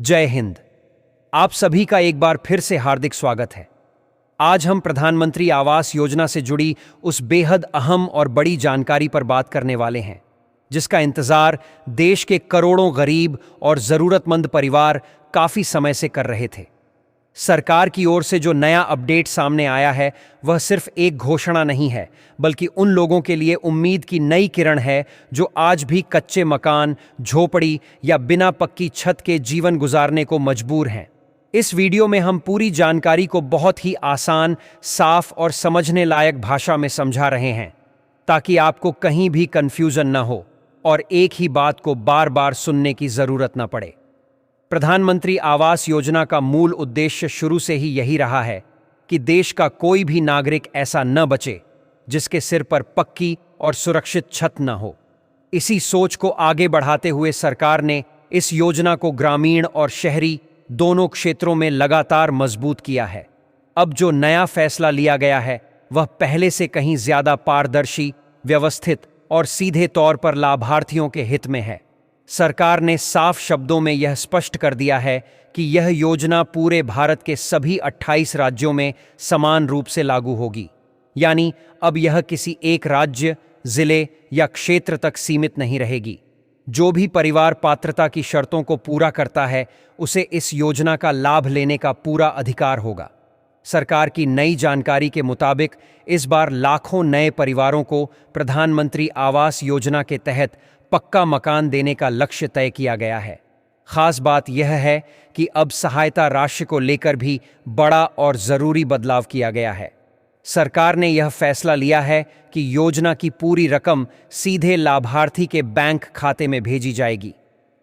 जय हिंद। आप सभी का एक बार फिर से हार्दिक स्वागत है। आज हम प्रधानमंत्री आवास योजना से जुड़ी उस बेहद अहम और बड़ी जानकारी पर बात करने वाले हैं, जिसका इंतजार देश के करोड़ों गरीब और जरूरतमंद परिवार काफी समय से कर रहे थे। सरकार की ओर से जो नया अपडेट सामने आया है, वह सिर्फ एक घोषणा नहीं है, बल्कि उन लोगों के लिए उम्मीद की नई किरण है जो आज भी कच्चे मकान, झोपड़ी या बिना पक्की छत के जीवन गुजारने को मजबूर हैं। इस वीडियो में हम पूरी जानकारी को बहुत ही आसान, साफ और समझने लायक भाषा में समझा रहे हैं, ताकि आपको कहीं भी कंफ्यूजन न हो और एक ही बात को बार बार सुनने की जरूरत न पड़े। प्रधानमंत्री आवास योजना का मूल उद्देश्य शुरू से ही यही रहा है कि देश का कोई भी नागरिक ऐसा न बचे जिसके सिर पर पक्की और सुरक्षित छत न हो। इसी सोच को आगे बढ़ाते हुए सरकार ने इस योजना को ग्रामीण और शहरी दोनों क्षेत्रों में लगातार मजबूत किया है। अब जो नया फैसला लिया गया है, वह पहले से कहीं ज्यादा पारदर्शी, व्यवस्थित और सीधे तौर पर लाभार्थियों के हित में है। सरकार ने साफ शब्दों में यह स्पष्ट कर दिया है कि यह योजना पूरे भारत के सभी 28 राज्यों में समान रूप से लागू होगी। यानी अब यह किसी एक राज्य, जिले या क्षेत्र तक सीमित नहीं रहेगी। जो भी परिवार पात्रता की शर्तों को पूरा करता है, उसे इस योजना का लाभ लेने का पूरा अधिकार होगा। सरकार की नई जानकारी के मुताबिक इस बार लाखों नए परिवारों को प्रधानमंत्री आवास योजना के तहत पक्का मकान देने का लक्ष्य तय किया गया है। खास बात यह है कि अब सहायता राशि को लेकर भी बड़ा और जरूरी बदलाव किया गया है। सरकार ने यह फैसला लिया है कि योजना की पूरी रकम सीधे लाभार्थी के बैंक खाते में भेजी जाएगी।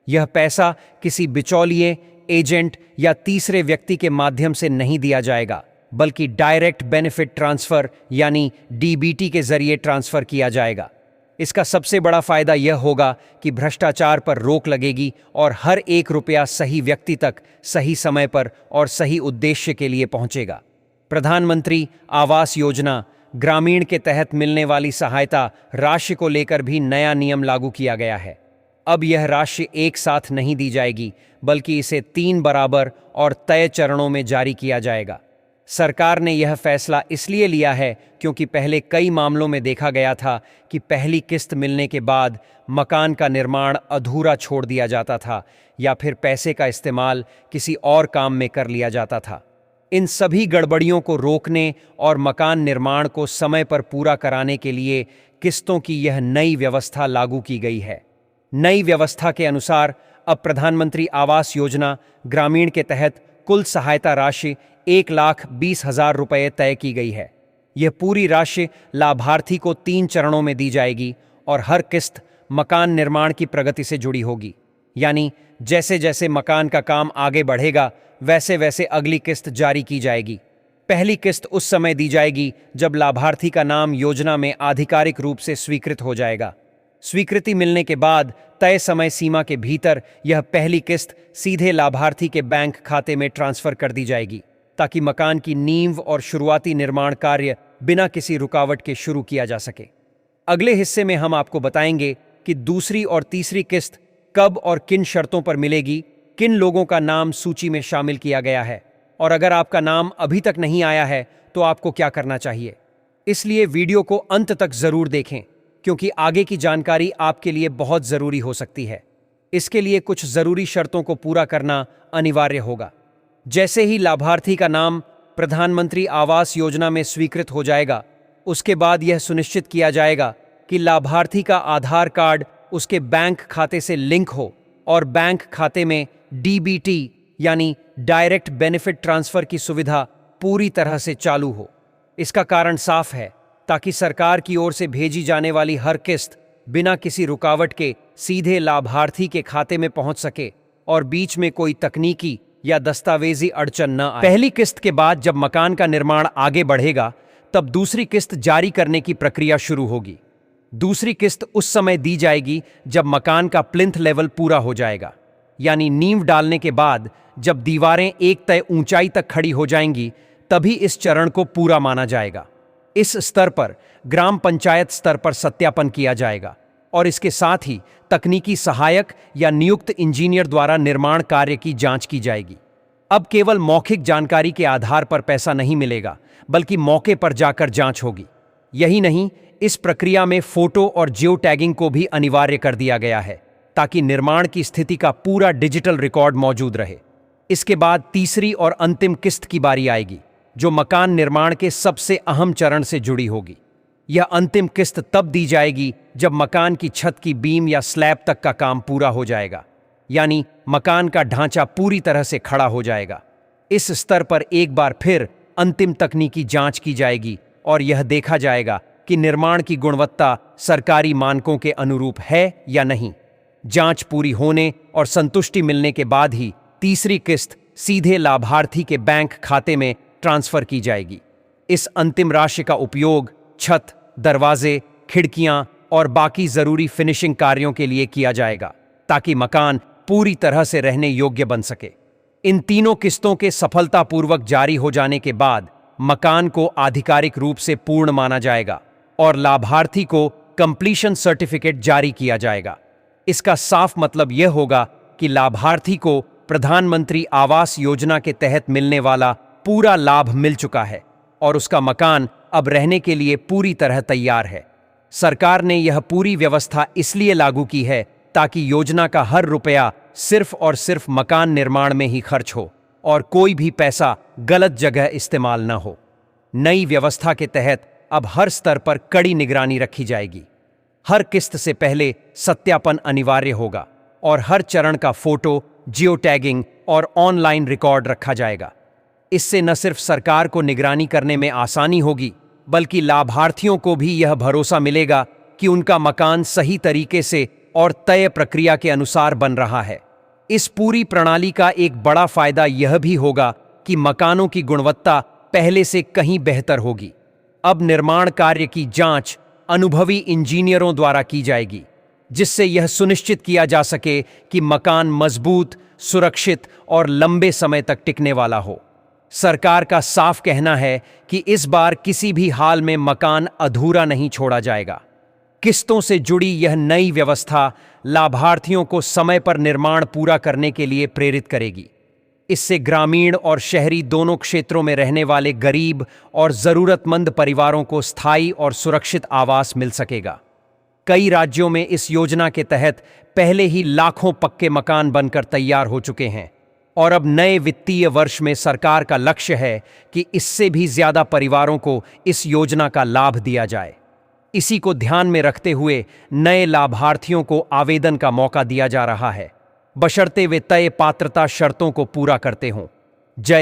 यह पैसा किसी बिचौलिए, एजेंट या तीसरे व्यक्ति के माध्यम से नहीं दिया जाएगा, बल्कि डायरेक्ट बेनिफिट ट्रांसफर यानी डीबीटी के जरिए ट्रांसफर किया जाएगा। इसका सबसे बड़ा फायदा यह होगा कि भ्रष्टाचार पर रोक लगेगी और हर एक रुपया सही व्यक्ति तक सही समय पर और सही उद्देश्य के लिए पहुंचेगा। प्रधानमंत्री आवास योजना ग्रामीण के तहत मिलने वाली सहायता राशि को लेकर भी नया नियम लागू किया गया है। अब यह राशि एक साथ नहीं दी जाएगी, बल्कि इसे 3 बराबर और तय चरणों में जारी किया जाएगा। सरकार ने यह फैसला इसलिए लिया है क्योंकि पहले कई मामलों में देखा गया था कि पहली किस्त मिलने के बाद मकान का निर्माण अधूरा छोड़ दिया जाता था या फिर पैसे का इस्तेमाल किसी और काम में कर लिया जाता था। इन सभी गड़बड़ियों को रोकने और मकान निर्माण को समय पर पूरा कराने के लिए किस्तों की यह नई व्यवस्था लागू की गई है। नई व्यवस्था के अनुसार अब प्रधानमंत्री आवास योजना ग्रामीण के तहत कुल सहायता राशि 1,20,000 रुपये तय की गई है। यह पूरी राशि लाभार्थी को 3 चरणों में दी जाएगी और हर किस्त मकान निर्माण की प्रगति से जुड़ी होगी। यानी जैसे जैसे मकान का काम आगे बढ़ेगा, वैसे वैसे अगली किस्त जारी की जाएगी। पहली किस्त उस समय दी जाएगी जब लाभार्थी का नाम योजना में आधिकारिक रूप से स्वीकृत हो जाएगा। स्वीकृति मिलने के बाद तय समय सीमा के भीतर यह पहली किस्त सीधे लाभार्थी के बैंक खाते में ट्रांसफर कर दी जाएगी, ताकि मकान की नींव और शुरुआती निर्माण कार्य बिना किसी रुकावट के शुरू किया जा सके। अगले हिस्से में हम आपको बताएंगे कि दूसरी और तीसरी किस्त कब और किन शर्तों पर मिलेगी, किन लोगों का नाम सूची में शामिल किया गया है, और अगर आपका नाम अभी तक नहीं आया है तो आपको क्या करना चाहिए। इसलिए वीडियो को अंत तक जरूर देखें, क्योंकि आगे की जानकारी आपके लिए बहुत जरूरी हो सकती है। इसके लिए कुछ जरूरी शर्तों को पूरा करना अनिवार्य होगा। जैसे ही लाभार्थी का नाम प्रधानमंत्री आवास योजना में स्वीकृत हो जाएगा, उसके बाद यह सुनिश्चित किया जाएगा कि लाभार्थी का आधार कार्ड उसके बैंक खाते से लिंक हो और बैंक खाते में डीबीटी यानी डायरेक्ट बेनिफिट ट्रांसफर की सुविधा पूरी तरह से चालू हो। इसका कारण साफ है, ताकि सरकार की ओर से भेजी जाने वाली हर किस्त बिना किसी रुकावट के सीधे लाभार्थी के खाते में पहुंच सके और बीच में कोई तकनीकी या दस्तावेजी अड़चन न आए। पहली किस्त के बाद जब मकान का निर्माण आगे बढ़ेगा, तब दूसरी किस्त जारी करने की प्रक्रिया शुरू होगी। दूसरी किस्त उस समय दी जाएगी जब मकान का प्लिंथ लेवल पूरा हो जाएगा, यानी नींव डालने के बाद जब दीवारें एक तय ऊंचाई तक खड़ी हो जाएंगी, तभी इस चरण को पूरा माना जाएगा। इस स्तर पर ग्राम पंचायत स्तर पर सत्यापन किया जाएगा। और इसके साथ ही तकनीकी सहायक या नियुक्त इंजीनियर द्वारा निर्माण कार्य की जांच की जाएगी। अब केवल मौखिक जानकारी के आधार पर पैसा नहीं मिलेगा, बल्कि मौके पर जाकर जांच होगी। यही नहीं, इस प्रक्रिया में फोटो और जियो टैगिंग को भी अनिवार्य कर दिया गया है, ताकि निर्माण की स्थिति का पूरा डिजिटल रिकॉर्ड मौजूद रहे। इसके बाद तीसरी और अंतिम किस्त की बारी आएगी, जो मकान निर्माण के सबसे अहम चरण से जुड़ी होगी। यह अंतिम किस्त तब दी जाएगी जब मकान की छत की बीम या स्लैब तक का काम पूरा हो जाएगा, यानी मकान का ढांचा पूरी तरह से खड़ा हो जाएगा। इस स्तर पर एक बार फिर अंतिम तकनीकी जांच की जाएगी और यह देखा जाएगा कि निर्माण की गुणवत्ता सरकारी मानकों के अनुरूप है या नहीं। जांच पूरी होने और संतुष्टि मिलने के बाद ही तीसरी किस्त सीधे लाभार्थी के बैंक खाते में ट्रांसफर की जाएगी। इस अंतिम राशि का उपयोग छत, दरवाजे, खिड़कियां और बाकी जरूरी फिनिशिंग कार्यों के लिए किया जाएगा, ताकि मकान पूरी तरह से रहने योग्य बन सके। इन तीनों किस्तों के सफलतापूर्वक जारी हो जाने के बाद मकान को आधिकारिक रूप से पूर्ण माना जाएगा और लाभार्थी को कंप्लीशन सर्टिफिकेट जारी किया जाएगा। इसका साफ मतलब यह होगा कि लाभार्थी को प्रधानमंत्री आवास योजना के तहत मिलने वाला पूरा लाभ मिल चुका है और उसका मकान अब रहने के लिए पूरी तरह तैयार है। सरकार ने यह पूरी व्यवस्था इसलिए लागू की है ताकि योजना का हर रुपया सिर्फ और सिर्फ मकान निर्माण में ही खर्च हो और कोई भी पैसा गलत जगह इस्तेमाल न हो। नई व्यवस्था के तहत अब हर स्तर पर कड़ी निगरानी रखी जाएगी। हर किस्त से पहले सत्यापन अनिवार्य होगा और हर चरण का फोटो, जियो टैगिंग और ऑनलाइन रिकॉर्ड रखा जाएगा। इससे न सिर्फ सरकार को निगरानी करने में आसानी होगी, बल्कि लाभार्थियों को भी यह भरोसा मिलेगा कि उनका मकान सही तरीके से और तय प्रक्रिया के अनुसार बन रहा है। इस पूरी प्रणाली का एक बड़ा फायदा यह भी होगा कि मकानों की गुणवत्ता पहले से कहीं बेहतर होगी। अब निर्माण कार्य की जांच अनुभवी इंजीनियरों द्वारा की जाएगी, जिससे यह सुनिश्चित किया जा सके कि मकान मजबूत, सुरक्षित और लंबे समय तक टिकने वाला हो। सरकार का साफ कहना है कि इस बार किसी भी हाल में मकान अधूरा नहीं छोड़ा जाएगा। किस्तों से जुड़ी यह नई व्यवस्था लाभार्थियों को समय पर निर्माण पूरा करने के लिए प्रेरित करेगी। इससे ग्रामीण और शहरी दोनों क्षेत्रों में रहने वाले गरीब और जरूरतमंद परिवारों को स्थायी और सुरक्षित आवास मिल सकेगा। कई राज्यों में इस योजना के तहत पहले ही लाखों पक्के मकान बनकर तैयार हो चुके हैं और अब नए वित्तीय वर्ष में सरकार का लक्ष्य है कि इससे भी ज्यादा परिवारों को इस योजना का लाभ दिया जाए। इसी को ध्यान में रखते हुए नए लाभार्थियों को आवेदन का मौका दिया जा रहा है, बशर्ते वे तय पात्रता शर्तों को पूरा करते हों। जय